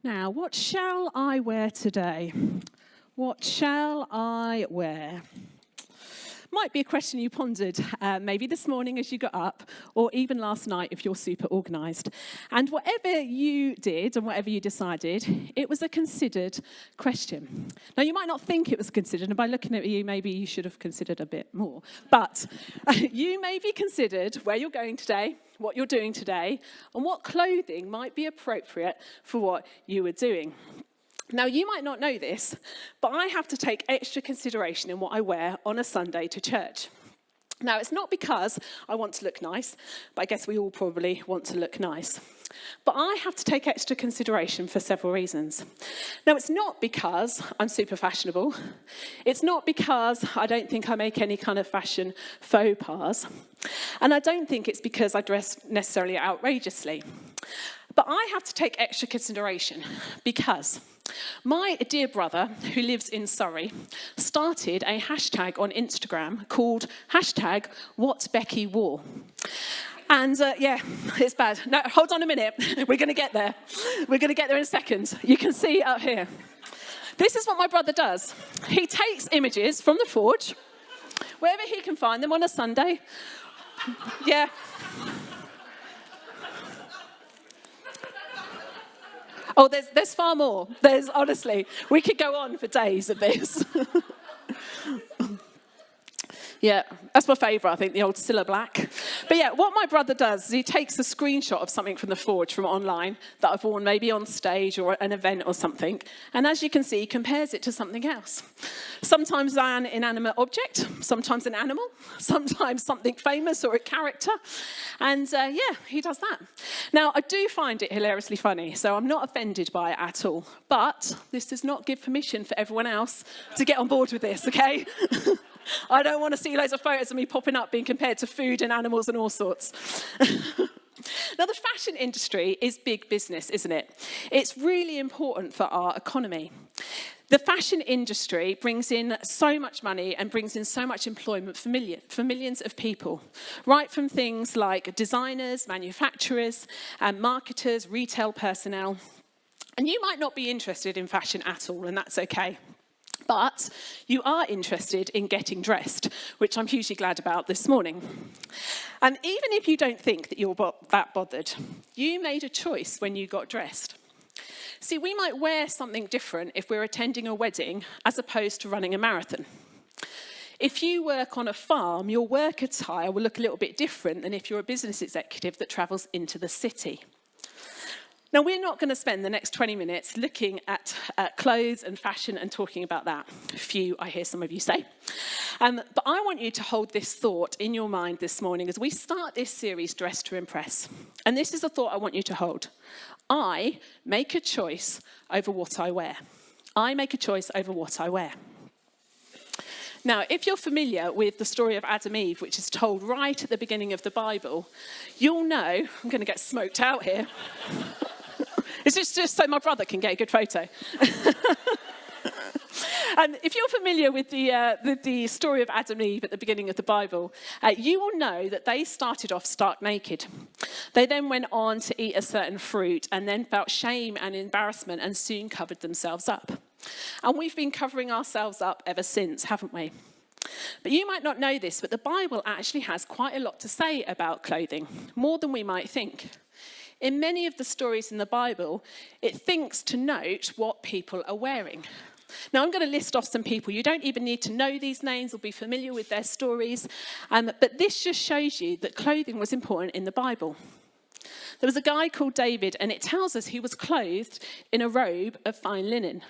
Now, what shall I wear today? What shall I wear? Might be a question you pondered maybe this morning as you got up, or even last night if you're super organised. And whatever you did and whatever you decided, it was a considered question. Now, you might not think it was considered, and by looking at you, maybe you should have considered a bit more. But you maybe considered where you're going today, what you're doing today, and what clothing might be appropriate for what you were doing. Now, you might not know this, but I have to take extra consideration in what I wear on a Sunday to church. Now, it's not because I want to look nice, but I guess we all probably want to look nice. But I have to take extra consideration for several reasons. Now, it's not because I'm super fashionable. It's not because I don't think I make any kind of fashion faux pas. And I don't think it's because I dress necessarily outrageously. But I have to take extra consideration because my dear brother, who lives in Surrey, started a hashtag on Instagram called #WhatBeckyWore. And yeah, it's bad. No, hold on a minute. We're going to get there. We're going to get there in a second. You can see up here. This is what my brother does. He takes images from the forge, wherever he can find them on a Sunday. Yeah. Oh, there's far more. Honestly, we could go on for days of this. Yeah, that's my favourite, I think, the old Cilla Black. But yeah, what my brother does is he takes a screenshot of something from the forge from online that I've worn maybe on stage or an event or something. And as you can see, he compares it to something else. Sometimes an inanimate object, sometimes an animal, sometimes something famous or a character. And yeah, he does that. Now, I do find it hilariously funny, so I'm not offended by it at all. But this does not give permission for everyone else to get on board with this, okay? I don't want to see loads of photos of me popping up being compared to food and animals and all sorts. Now, the fashion industry is big business, isn't it? It's really important for our economy. The fashion industry brings in so much money and brings in so much employment for millions of people, right from things like designers, manufacturers, marketers, retail personnel. And you might not be interested in fashion at all, and that's okay. But you are interested in getting dressed, which I'm hugely glad about this morning. And even if you don't think that you're that bothered, you made a choice when you got dressed. See, we might wear something different if we're attending a wedding as opposed to running a marathon. If you work on a farm, your work attire will look a little bit different than if you're a business executive that travels into the city. Now, we're not going to spend the next 20 minutes looking at clothes and fashion and talking about that. Phew, I hear some of you say. But I want you to hold this thought in your mind this morning as we start this series, Dress to Impress. And this is a thought I want you to hold. I make a choice over what I wear. I make a choice over what I wear. Now, if you're familiar with the story of Adam and Eve, which is told right at the beginning of the Bible, you'll know, I'm going to get smoked out here. It's just so my brother can get a good photo. And if you're familiar with the story of Adam and Eve at the beginning of the Bible, you will know that they started off stark naked. They then went on to eat a certain fruit and then felt shame and embarrassment and soon covered themselves up. And we've been covering ourselves up ever since, haven't we? But you might not know this, but the Bible actually has quite a lot to say about clothing, more than we might think. In many of the stories in the Bible, it thinks to note what people are wearing. Now, I'm going to list off some people. You don't even need to know these names or be familiar with their stories. But this just shows you that clothing was important in the Bible. There was a guy called David, and it tells us he was clothed in a robe of fine linen.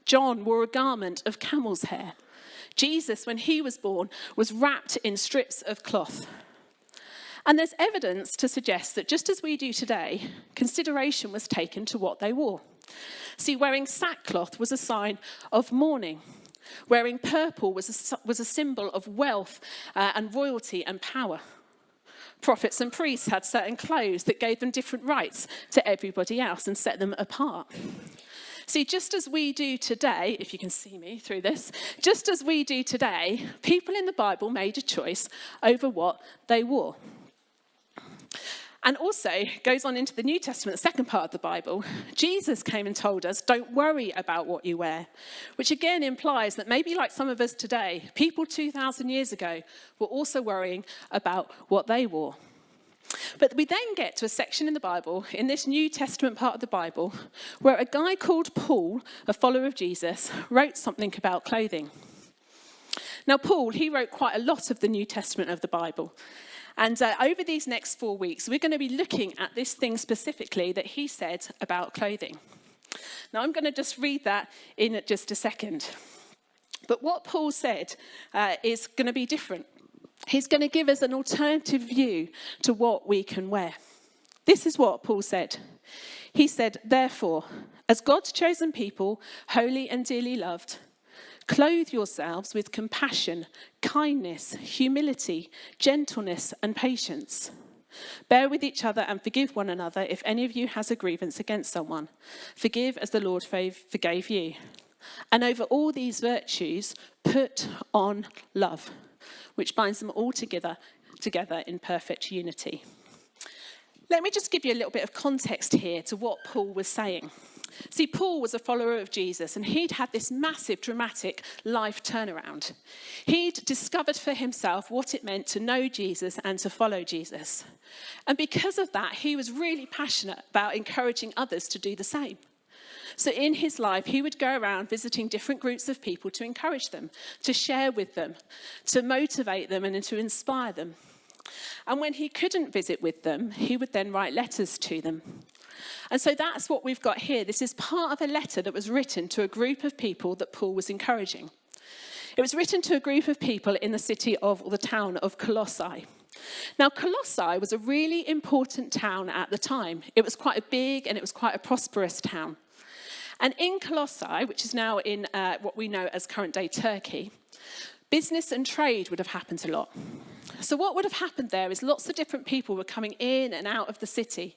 John wore a garment of camel's hair. Jesus, when he was born, was wrapped in strips of cloth. And there's evidence to suggest that just as we do today, consideration was taken to what they wore. See, wearing sackcloth was a sign of mourning. Wearing purple was a symbol of wealth and royalty and power. Prophets and priests had certain clothes that gave them different rights to everybody else and set them apart. See, just as we do today, if you can see me through this, just as we do today, people in the Bible made a choice over what they wore. And also goes on into the New Testament, the second part of the Bible. Jesus came and told us, don't worry about what you wear, which again implies that maybe like some of us today, people 2,000 years ago were also worrying about what they wore. But we then get to a section in the Bible, in this New Testament part of the Bible, where a guy called Paul, a follower of Jesus, wrote something about clothing. Now, Paul, he wrote quite a lot of the New Testament of the Bible. And over these next 4 weeks, we're going to be looking at this thing specifically that he said about clothing. Now, I'm going to just read that in just a second. But what Paul said is going to be different. He's going to give us an alternative view to what we can wear. This is what Paul said. He said, therefore, as God's chosen people, holy and dearly loved, clothe yourselves with compassion, kindness, humility, gentleness, and patience. Bear with each other and forgive one another if any of you has a grievance against someone. Forgive as the Lord forgave you. And over all these virtues, put on love, which binds them all together in perfect unity. Let me just give you a little bit of context here to what Paul was saying. See, Paul was a follower of Jesus, and he'd had this massive, dramatic life turnaround. He'd discovered for himself what it meant to know Jesus and to follow Jesus. And because of that, he was really passionate about encouraging others to do the same. So in his life, he would go around visiting different groups of people to encourage them, to share with them, to motivate them and to inspire them. And when he couldn't visit with them, he would then write letters to them. And so that's what we've got here. This is part of a letter that was written to a group of people that Paul was encouraging. It was written to a group of people in the city of, or the town of Colossae. Now, Colossae was a really important town at the time. It was quite a big and it was quite a prosperous town. And in Colossae, which is now in what we know as current-day Turkey, business and trade would have happened a lot. So what would have happened there is lots of different people were coming in and out of the city.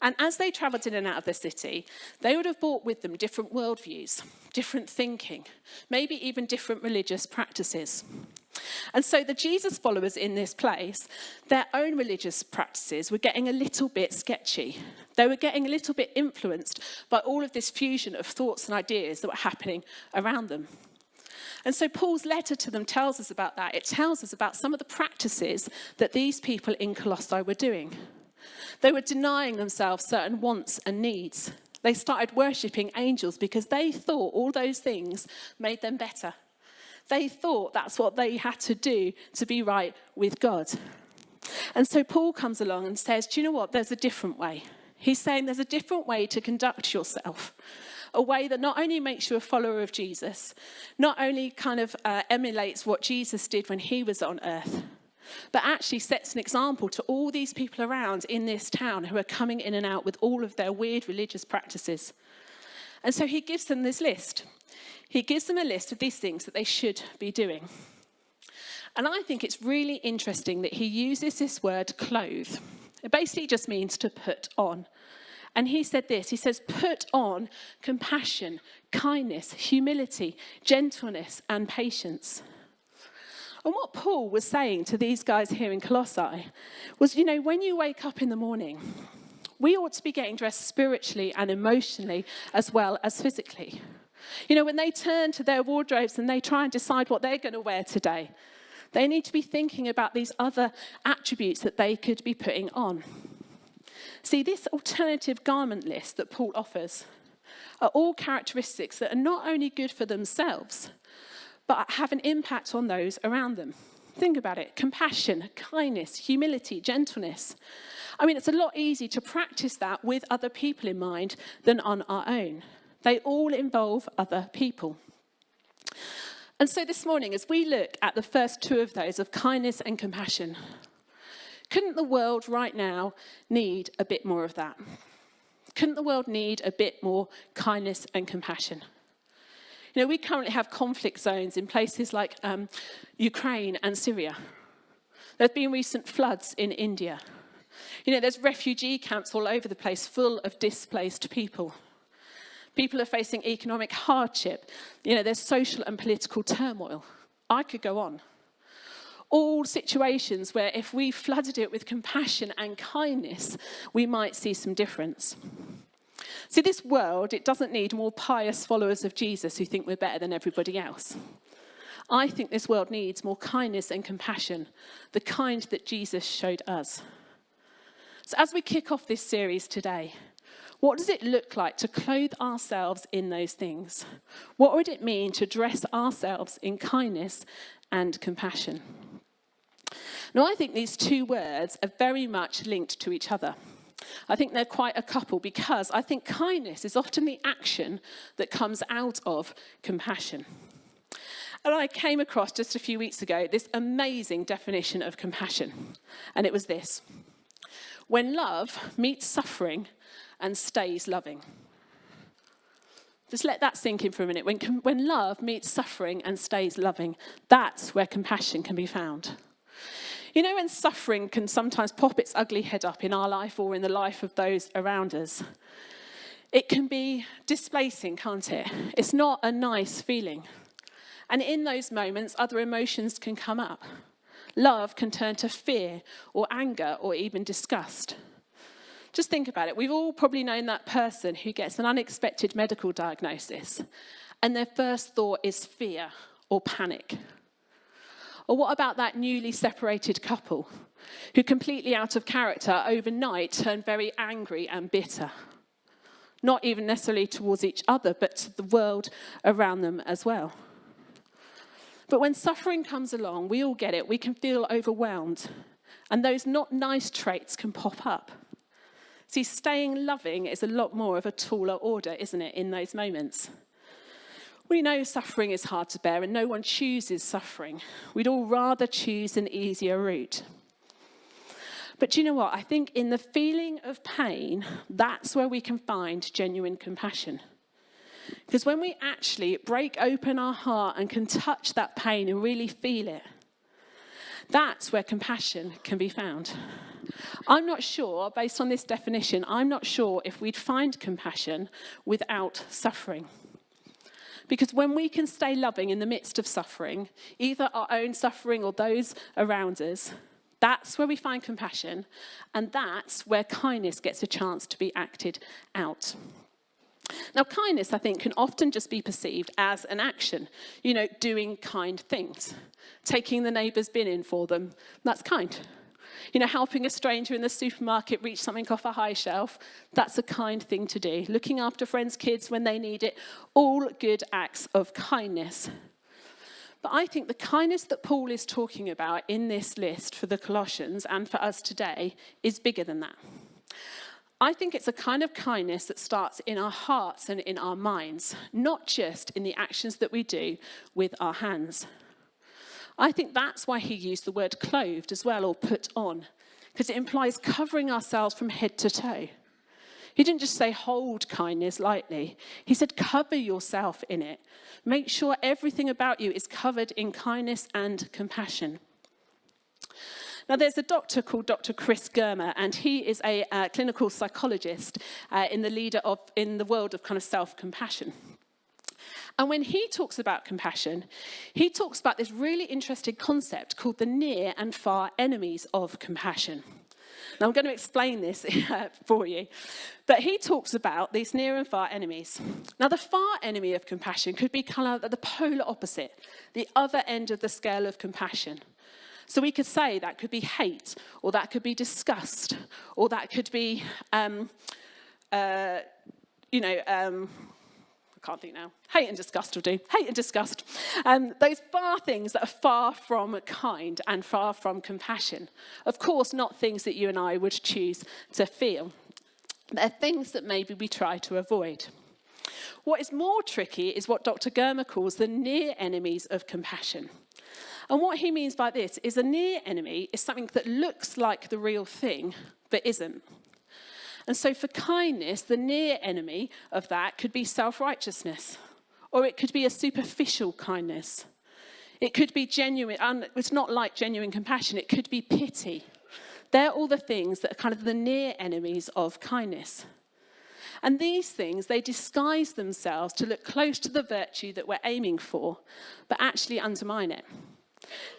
And as they travelled in and out of the city, they would have brought with them different worldviews, different thinking, maybe even different religious practices. And so the Jesus followers in this place, their own religious practices were getting a little bit sketchy. They were getting a little bit influenced by all of this fusion of thoughts and ideas that were happening around them. And so Paul's letter to them tells us about that. It tells us about some of the practices that these people in Colossae were doing. They were denying themselves certain wants and needs. They started worshipping angels because they thought all those things made them better. They thought that's what they had to do to be right with God. And so Paul comes along and says, do you know what? There's a different way. He's saying there's a different way to conduct yourself. A way that not only makes you a follower of Jesus, not only kind of emulates what Jesus did when he was on earth, but actually sets an example to all these people around in this town who are coming in and out with all of their weird religious practices. And so he gives them this list. He gives them a list of these things that they should be doing. And I think it's really interesting that he uses this word clothe. It basically just means to put on. And he said this, he says, put on compassion, kindness, humility, gentleness, and patience. And what Paul was saying to these guys here in Colossae was, you know, when you wake up in the morning, we ought to be getting dressed spiritually and emotionally as well as physically. You know, when they turn to their wardrobes and they try and decide what they're going to wear today, they need to be thinking about these other attributes that they could be putting on. See, this alternative garment list that Paul offers are all characteristics that are not only good for themselves, but have an impact on those around them. Think about it. Compassion, kindness, humility, gentleness. I mean, it's a lot easier to practice that with other people in mind than on our own. They all involve other people. And so this morning, as we look at the first two of those, of kindness and compassion, couldn't the world right now need a bit more of that? Couldn't the world need a bit more kindness and compassion? You know, we currently have conflict zones in places like Ukraine and Syria. There have been recent floods in India. You know, there's refugee camps all over the place full of displaced people. People are facing economic hardship. You know, there's social and political turmoil. I could go on. All situations where if we flooded it with compassion and kindness, we might see some difference. See, this world, it doesn't need more pious followers of Jesus who think we're better than everybody else. I think this world needs more kindness and compassion, the kind that Jesus showed us. So as we kick off this series today, what does it look like to clothe ourselves in those things? What would it mean to dress ourselves in kindness and compassion? Now, I think these two words are very much linked to each other. I think they're quite a couple because I think kindness is often the action that comes out of compassion. And I came across just a few weeks ago this amazing definition of compassion. And it was this: when love meets suffering and stays loving. Just let that sink in for a minute. When love meets suffering and stays loving, that's where compassion can be found. You know, when suffering can sometimes pop its ugly head up in our life or in the life of those around us, it can be displacing, can't it? It's not a nice feeling. And in those moments, other emotions can come up. Love can turn to fear or anger or even disgust. Just think about it. We've all probably known that person who gets an unexpected medical diagnosis and their first thought is fear or panic. Or what about that newly separated couple who, completely out of character, overnight turn very angry and bitter? Not even necessarily towards each other, but to the world around them as well. But when suffering comes along, we all get it. We can feel overwhelmed. And those not nice traits can pop up. See, staying loving is a lot more of a taller order, isn't it, in those moments? We know suffering is hard to bear and no one chooses suffering. We'd all rather choose an easier route. But do you know what? I think in the feeling of pain, that's where we can find genuine compassion. Because when we actually break open our heart and can touch that pain and really feel it, that's where compassion can be found. I'm not sure, based on this definition, I'm not sure if we'd find compassion without suffering. Because when we can stay loving in the midst of suffering, either our own suffering or those around us, that's where we find compassion, and that's where kindness gets a chance to be acted out. Now, kindness, I think, can often just be perceived as an action. You know, doing kind things. Taking the neighbour's bin in for them, that's kind. You know, helping a stranger in the supermarket reach something off a high shelf, that's a kind thing to do. Looking after friends' kids when they need it, all good acts of kindness. But I think the kindness that Paul is talking about in this list for the Colossians and for us today is bigger than that. I think it's a kind of kindness that starts in our hearts and in our minds, not just in the actions that we do with our hands. I think that's why he used the word clothed as well, or put on, because it implies covering ourselves from head to toe. He didn't just say hold kindness lightly. He said cover yourself in it. Make sure everything about you is covered in kindness and compassion. Now, there's a doctor called Dr. Chris Germer, and he is a clinical psychologist in the world of kind of self-compassion. And when he talks about compassion, he talks about this really interesting concept called the near and far enemies of compassion. Now, I'm going to explain this for you. But he talks about these near and far enemies. Now, the far enemy of compassion could be kind of the polar opposite, the other end of the scale of compassion. So we could say that could be hate, or that could be disgust, or that could be, I can't think now. Hate and disgust will do. Hate and disgust. Those far things that are far from kind and far from compassion. Of course, not things that you and I would choose to feel. They're things that maybe we try to avoid. What is more tricky is what Dr. Germer calls the near enemies of compassion. And what he means by this is a near enemy is something that looks like the real thing, but isn't. And so for kindness, the near enemy of that could be self-righteousness, or it could be a superficial kindness. It could be genuine, and it's not like genuine compassion, it could be pity. They're all the things that are kind of the near enemies of kindness. And these things, they disguise themselves to look close to the virtue that we're aiming for, but actually undermine it.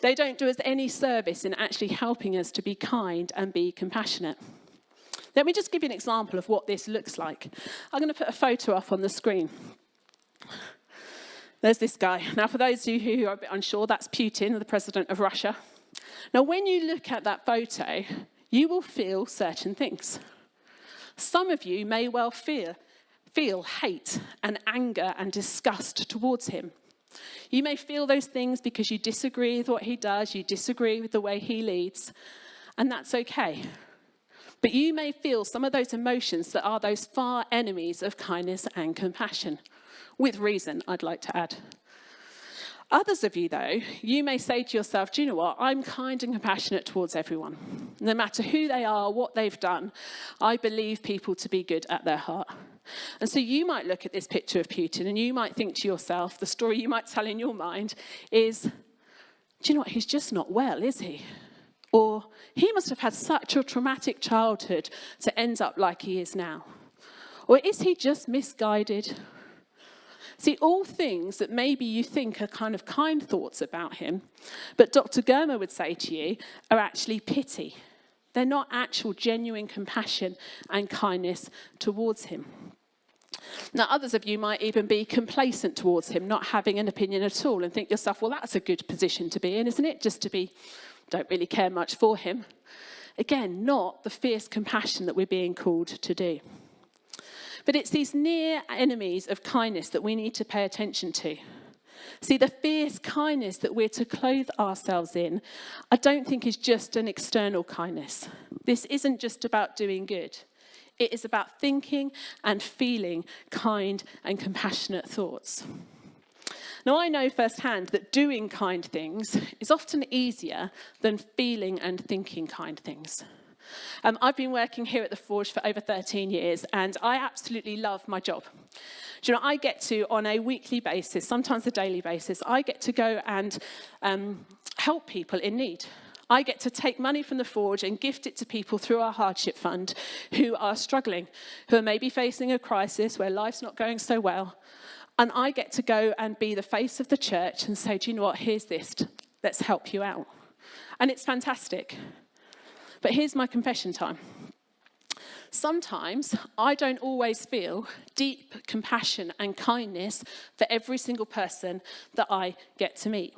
They don't do us any service in actually helping us to be kind and be compassionate. Let me just give you an example of what this looks like. I'm going to put a photo up on the screen. There's this guy. Now, for those of you who are a bit unsure, that's Putin, the president of Russia. Now, when you look at that photo, you will feel certain things. Some of you may well feel hate and anger and disgust towards him. You may feel those things because you disagree with what he does, you disagree with the way he leads, and that's okay. But you may feel some of those emotions that are those far enemies of kindness and compassion. With reason, I'd like to add. Others of you, though, you may say to yourself, do you know what? I'm kind and compassionate towards everyone. No matter who they are, what they've done, I believe people to be good at their heart. And so you might look at this picture of Putin and you might think to yourself, the story you might tell in your mind is, do you know what? He's just not well, is he? Or he must have had such a traumatic childhood to end up like he is now. Or is he just misguided? See, all things that maybe you think are kind of kind thoughts about him, but Dr. Germer would say to you, are actually pity. They're not actual genuine compassion and kindness towards him. Now, others of you might even be complacent towards him, not having an opinion at all, and think to yourself, well, that's a good position to be in, isn't it? Just to be, don't really care much for him. Again, not the fierce compassion that we're being called to do. But it's these near enemies of kindness that we need to pay attention to. See, the fierce kindness that we're to clothe ourselves in, I don't think is just an external kindness. This isn't just about doing good. It is about thinking and feeling kind and compassionate thoughts. Now, I know firsthand that doing kind things is often easier than feeling and thinking kind things. I've been working here at the Forge for over 13 years, and I absolutely love my job. Do you know, I get to, on a weekly basis, sometimes a daily basis, I get to go and help people in need. I get to take money from the Forge and gift it to people through our hardship fund who are struggling, who are maybe facing a crisis where life's not going so well. And I get to go and be the face of the church and say, do you know what, here's this, let's help you out. And it's fantastic. But here's my confession time. Sometimes I don't always feel deep compassion and kindness for every single person that I get to meet.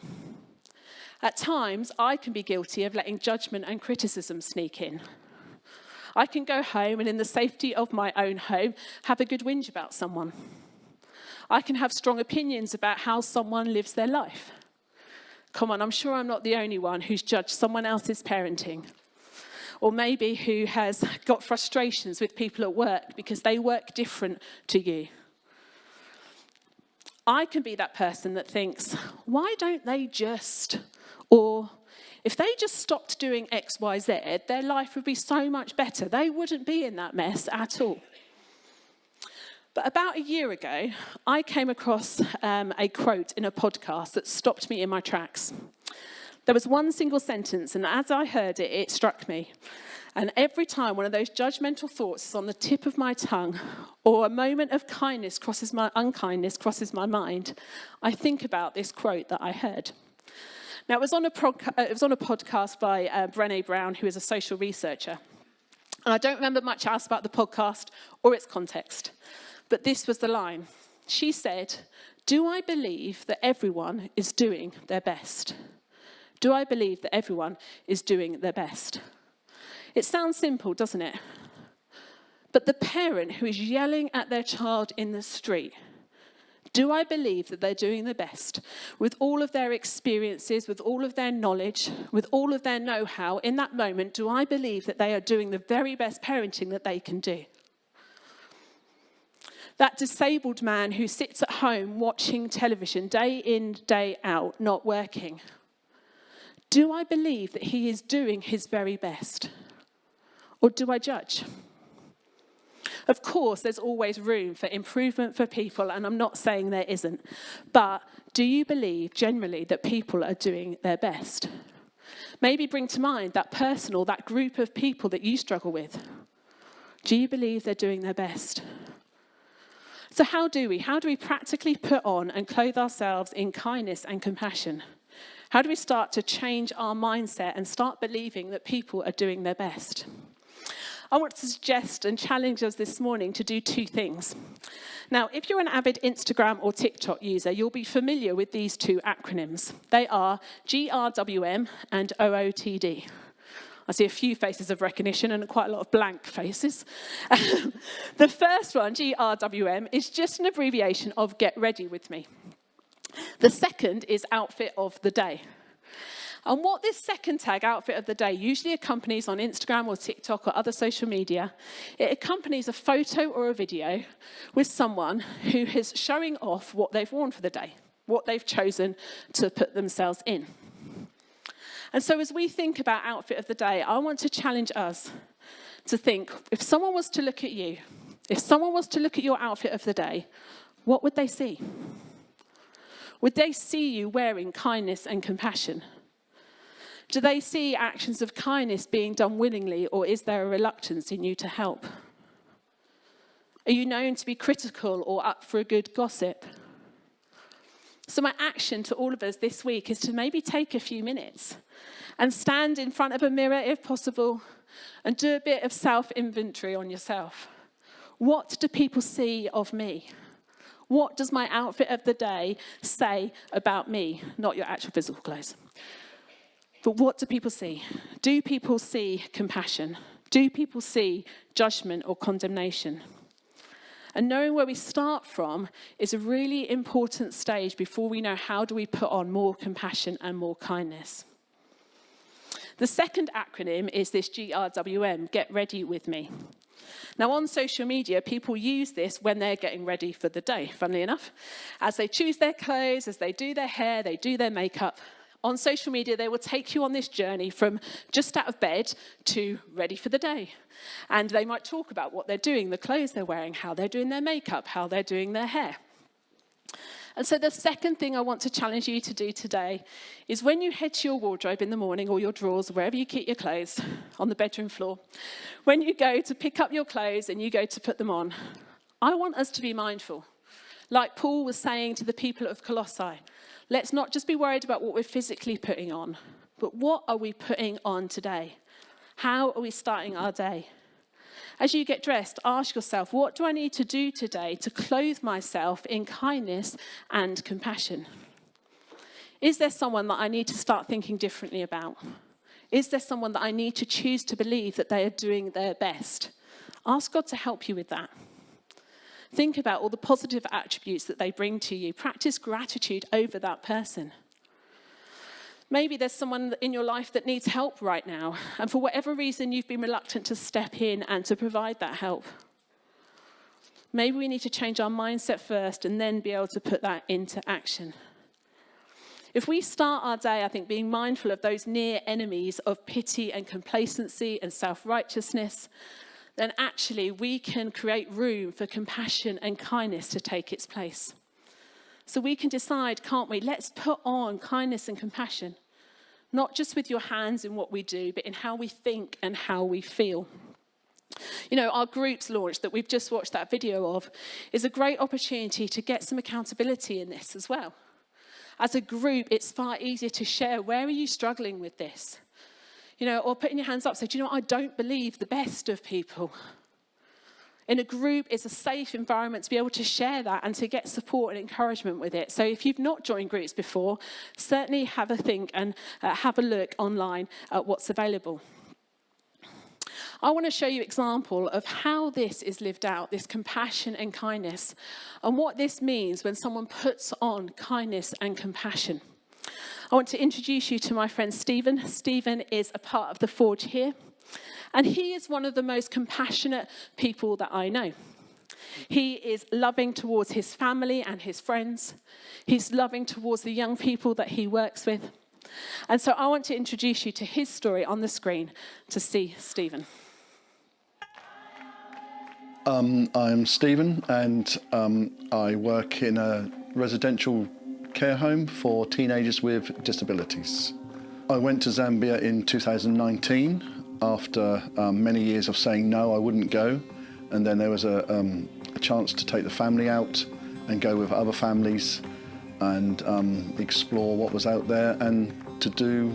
At times, I can be guilty of letting judgment and criticism sneak in. I can go home and in the safety of my own home, have a good whinge about someone. I can have strong opinions about how someone lives their life. Come on, I'm sure I'm not the only one who's judged someone else's parenting. Or maybe who has got frustrations with people at work because they work different to you. I can be that person that thinks, why don't they just? Or if they just stopped doing X, Y, Z, their life would be so much better. They wouldn't be in that mess at all. But about a year ago, I came across a quote in a podcast that stopped me in my tracks. There was one single sentence, and as I heard it, it struck me. And every time one of those judgmental thoughts is on the tip of my tongue, or a moment of unkindness crosses my mind, I think about this quote that I heard. Now, it was on a podcast by Brené Brown, who is a social researcher. And I don't remember much else about the podcast or its context. But this was the line. She said, "Do I believe that everyone is doing their best? Do I believe that everyone is doing their best?" It sounds simple, doesn't it? But the parent who is yelling at their child in the street, do I believe that they're doing their best with all of their experiences, with all of their knowledge, with all of their know-how in that moment? Do I believe that they are doing the very best parenting that they can do? That disabled man who sits at home watching television day in, day out, not working. Do I believe that he is doing his very best? Or do I judge? Of course, there's always room for improvement for people, and I'm not saying there isn't. But do you believe generally that people are doing their best? Maybe bring to mind that person or that group of people that you struggle with. Do you believe they're doing their best? So how do we practically put on and clothe ourselves in kindness and compassion? How do we start to change our mindset and start believing that people are doing their best? I want to suggest and challenge us this morning to do two things. Now, if you're an avid Instagram or TikTok user, you'll be familiar with these two acronyms. They are GRWM and OOTD. I see a few faces of recognition and quite a lot of blank faces. The first one, GRWM, is just an abbreviation of Get Ready With Me. The second is Outfit of the Day. And what this second tag, Outfit of the Day, usually accompanies on Instagram or TikTok or other social media, it accompanies a photo or a video with someone who is showing off what they've worn for the day, what they've chosen to put themselves in. And so as we think about Outfit of the Day, I want to challenge us to think, if someone was to look at you, if someone was to look at your outfit of the day, what would they see? Would they see you wearing kindness and compassion? Do they see actions of kindness being done willingly, or is there a reluctance in you to help? Are you known to be critical or up for a good gossip? So my action to all of us this week is to maybe take a few minutes and stand in front of a mirror, if possible, and do a bit of self-inventory on yourself. What do people see of me? What does my outfit of the day say about me? Not your actual physical clothes. But what do people see? Do people see compassion? Do people see judgment or condemnation? And knowing where we start from is a really important stage before we know how do we put on more compassion and more kindness. The second acronym is this GRWM, Get Ready With Me. Now, on social media, people use this when they're getting ready for the day, funnily enough. As they choose their clothes, as they do their hair, they do their makeup. On social media, they will take you on this journey from just out of bed to ready for the day. And they might talk about what they're doing, the clothes they're wearing, how they're doing their makeup, how they're doing their hair. And so the second thing I want to challenge you to do today is when you head to your wardrobe in the morning, or your drawers, wherever you keep your clothes, on the bedroom floor, when you go to pick up your clothes and you go to put them on, I want us to be mindful. Like Paul was saying to the people of Colossae, let's not just be worried about what we're physically putting on, but what are we putting on today? How are we starting our day? As you get dressed, ask yourself, what do I need to do today to clothe myself in kindness and compassion? Is there someone that I need to start thinking differently about? Is there someone that I need to choose to believe that they are doing their best? Ask God to help you with that. Think about all the positive attributes that they bring to you. Practice gratitude over that person. Maybe there's someone in your life that needs help right now, and for whatever reason you've been reluctant to step in and to provide that help. Maybe we need to change our mindset first and then be able to put that into action. If we start our day, I think, being mindful of those near enemies of pity and complacency and self-righteousness, then actually we can create room for compassion and kindness to take its place. So we can decide, can't we, let's put on kindness and compassion, not just with your hands in what we do, but in how we think and how we feel. You know, our groups launch that we've just watched that video of is a great opportunity to get some accountability in this as well. As a group, it's far easier to share, where are you struggling with this? You know, or putting your hands up, say, do you know what, I don't believe the best of people. In a group, it's a safe environment to be able to share that and to get support and encouragement with it. So if you've not joined groups before, certainly have a think and have a look online at what's available. I want to show you an example of how this is lived out, this compassion and kindness, and what this means when someone puts on kindness and compassion. I want to introduce you to my friend Stephen. Stephen is a part of the Forge here, and he is one of the most compassionate people that I know. He is loving towards his family and his friends. He's loving towards the young people that he works with. And so I want to introduce you to his story on the screen to see Stephen. I'm Stephen, and I work in a residential care home for teenagers with disabilities. I went to Zambia in 2019 after many years of saying no, I wouldn't go, and then there was a chance to take the family out and go with other families, and explore what was out there, and to do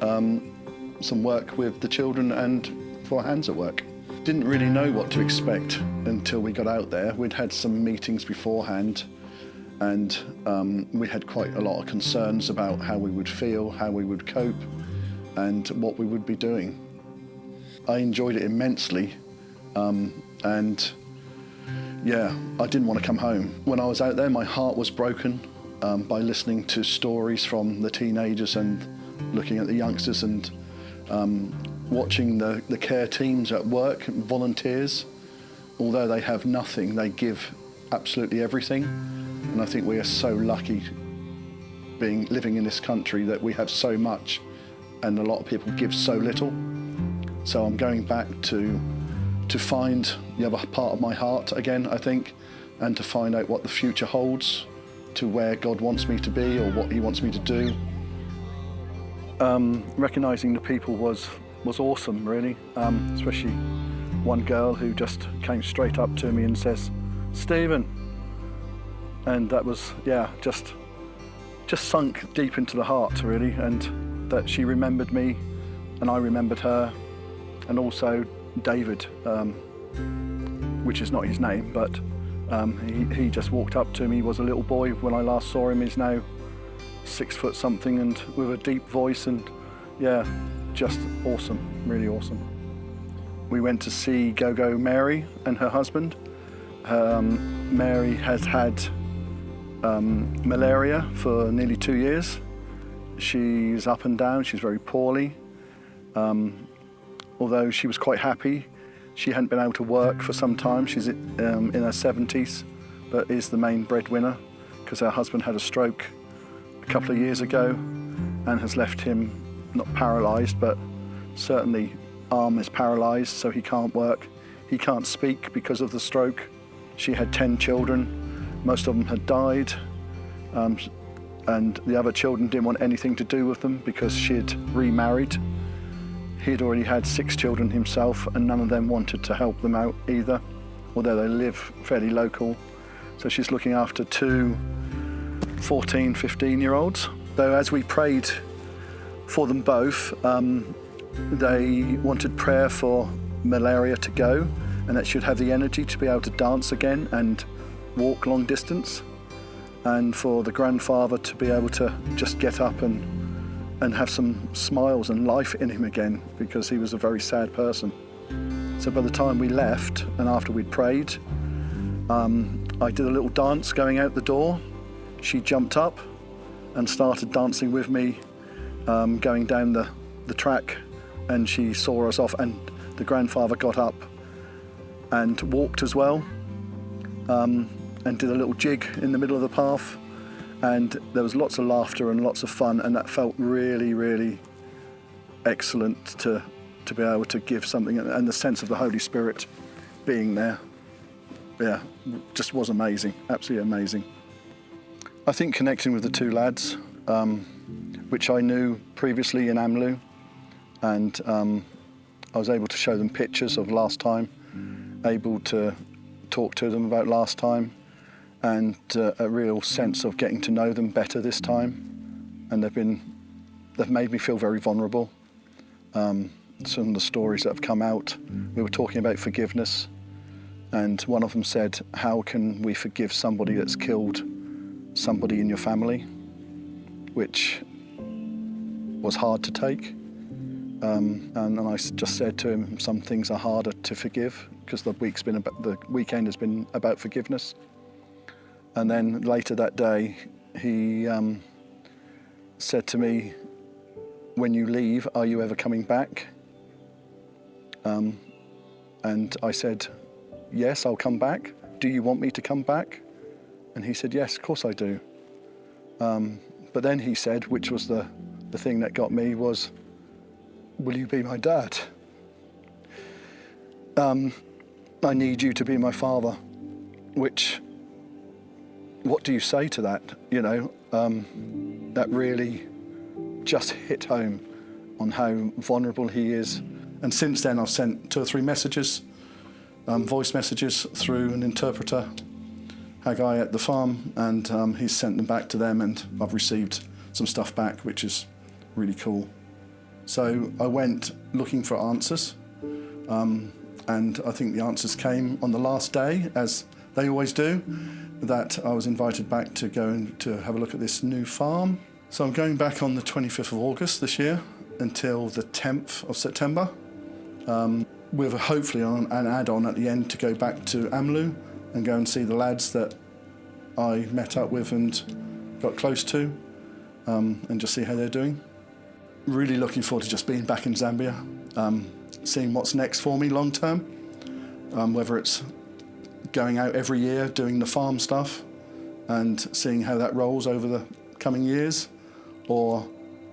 some work with the children and for hands at work. Didn't really know what to expect until we got out there. We'd had some meetings beforehand, and we had quite a lot of concerns about how we would feel, how we would cope, and what we would be doing. I enjoyed it immensely, and yeah, I didn't want to come home. When I was out there, my heart was broken by listening to stories from the teenagers and looking at the youngsters, and watching the care teams at work, volunteers. Although they have nothing, they give absolutely everything. And I think we are so lucky living in this country that we have so much, and a lot of people give so little. So I'm going back to find the other part of my heart again, I think, and to find out what the future holds, to where God wants me to be or what he wants me to do. Recognising the people was awesome, really, especially one girl who just came straight up to me and says, "Stephen," and that was, yeah, just sunk deep into the heart, really, and that she remembered me and I remembered her, and also David, which is not his name, but he just walked up to me. He was a little boy when I last saw him. He's now 6 foot something, and with a deep voice, and yeah, just awesome, really awesome. We went to see Go-Go Mary and her husband. Mary has had malaria for nearly 2 years. She's up and down, she's very poorly. Although she was quite happy, she hadn't been able to work for some time. She's in her 70s, but is the main breadwinner because her husband had a stroke a couple of years ago and has left him not paralysed, but certainly arm is paralysed, so he can't work. He can't speak because of the stroke. She had 10 children, most of them had died, and the other children didn't want anything to do with them because she'd remarried. He'd already had 6 children himself, and none of them wanted to help them out either, although they live fairly local. So she's looking after 2 14, 15-year-olds. Though as we prayed for them both, they wanted prayer for malaria to go, and that she'd have the energy to be able to dance again and walk long distance, and for the grandfather to be able to just get up and have some smiles and life in him again, because he was a very sad person. So by the time we left and after we'd prayed, I did a little dance going out the door. She jumped up and started dancing with me, going down the track, and she saw us off, and the grandfather got up and walked as well, and did a little jig in the middle of the path. And there was lots of laughter and lots of fun, and that felt really, really excellent to be able to give something, and the sense of the Holy Spirit being there. Yeah, just was amazing, absolutely amazing. I think connecting with the 2 lads, which I knew previously in Amlu, and I was able to show them pictures of last time, able to talk to them about last time, and a real sense of getting to know them better this time. And they've made me feel very vulnerable. Some of the stories that have come out, we were talking about forgiveness, and one of them said, "How can we forgive somebody that's killed somebody in your family?" Which was hard to take. And I just said to him, some things are harder to forgive because the weekend has been about forgiveness. And then later that day, he said to me, "When you leave, are you ever coming back?" And I said, "Yes, I'll come back. Do you want me to come back?" And he said, "Yes, of course I do." But then he said, which was the thing that got me, was, "Will you be my dad? I need you to be my father." Which, what do you say to that? You know, that really just hit home on how vulnerable he is. And since then, I've sent 2 or 3 messages, voice messages through an interpreter, Haggai at the farm, and he's sent them back to them, and I've received some stuff back, which is really cool. So I went looking for answers, and I think the answers came on the last day, as they always do, that I was invited back to go and to have a look at this new farm. So I'm going back on the 25th of August this year until the 10th of September, with hopefully an add-on at the end to go back to Amloo and go and see the lads that I met up with and got close to, and just see how they're doing. Really looking forward to just being back in Zambia, seeing what's next for me long term, whether it's going out every year doing the farm stuff and seeing how that rolls over the coming years, or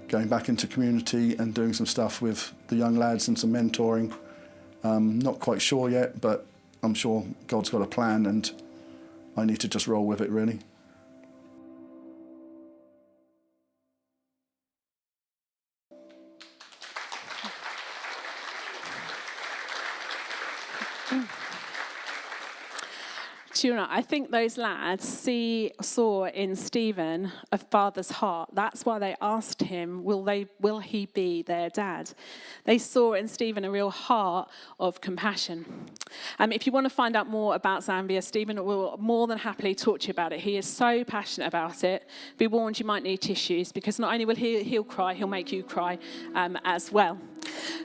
going back into community and doing some stuff with the young lads and some mentoring. Not quite sure yet, but I'm sure God's got a plan and I need to just roll with it, really. Do you know, I think those lads saw in Stephen a father's heart. That's why they asked him, will he be their dad? They saw in Stephen a real heart of compassion. If you want to find out more about Zambia, Stephen will more than happily talk to you about it. He is so passionate about it. Be warned, you might need tissues, because not only will he'll cry, he'll make you cry as well.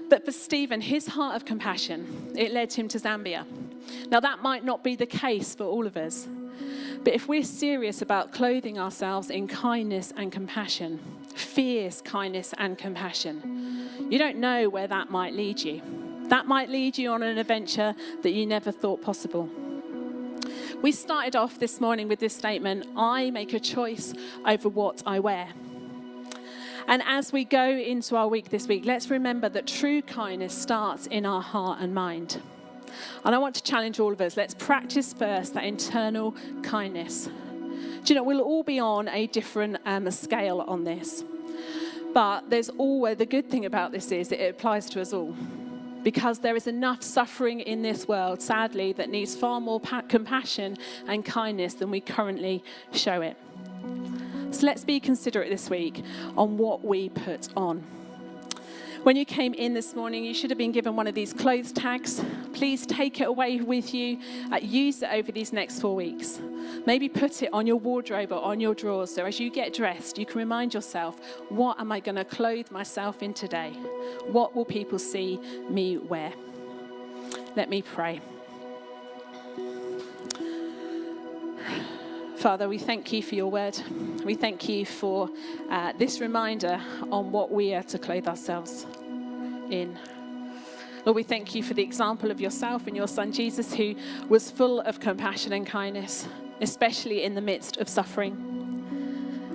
But for Stephen, his heart of compassion, it led him to Zambia. Now, that might not be the case for all of us, but if we're serious about clothing ourselves in kindness and compassion, fierce kindness and compassion, you don't know where that might lead you. That might lead you on an adventure that you never thought possible. We started off this morning with this statement, I make a choice over what I wear. And as we go into our week this week, let's remember that true kindness starts in our heart and mind. And I want to challenge all of us, let's practice first that internal kindness. Do you know, we'll all be on a different scale on this. But there's always, the good thing about this is that it applies to us all. Because there is enough suffering in this world, sadly, that needs far more compassion and kindness than we currently show it. So let's be considerate this week on what we put on. When you came in this morning, you should have been given one of these clothes tags. Please take it away with you. Use it over these next 4 weeks. Maybe put it on your wardrobe or on your drawers, so as you get dressed, you can remind yourself, what am I going to clothe myself in today? What will people see me wear? Let me pray. Father, we thank you for your word. We thank you for this reminder on what we are to clothe ourselves in. Lord, we thank you for the example of yourself and your son Jesus, who was full of compassion and kindness, especially in the midst of suffering.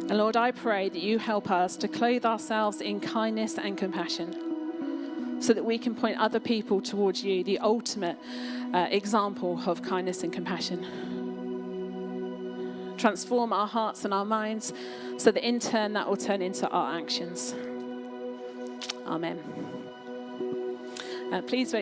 And Lord, I pray that you help us to clothe ourselves in kindness and compassion so that we can point other people towards you, the ultimate example of kindness and compassion. Transform our hearts and our minds so that in turn that will turn into our actions. Amen. Please vote.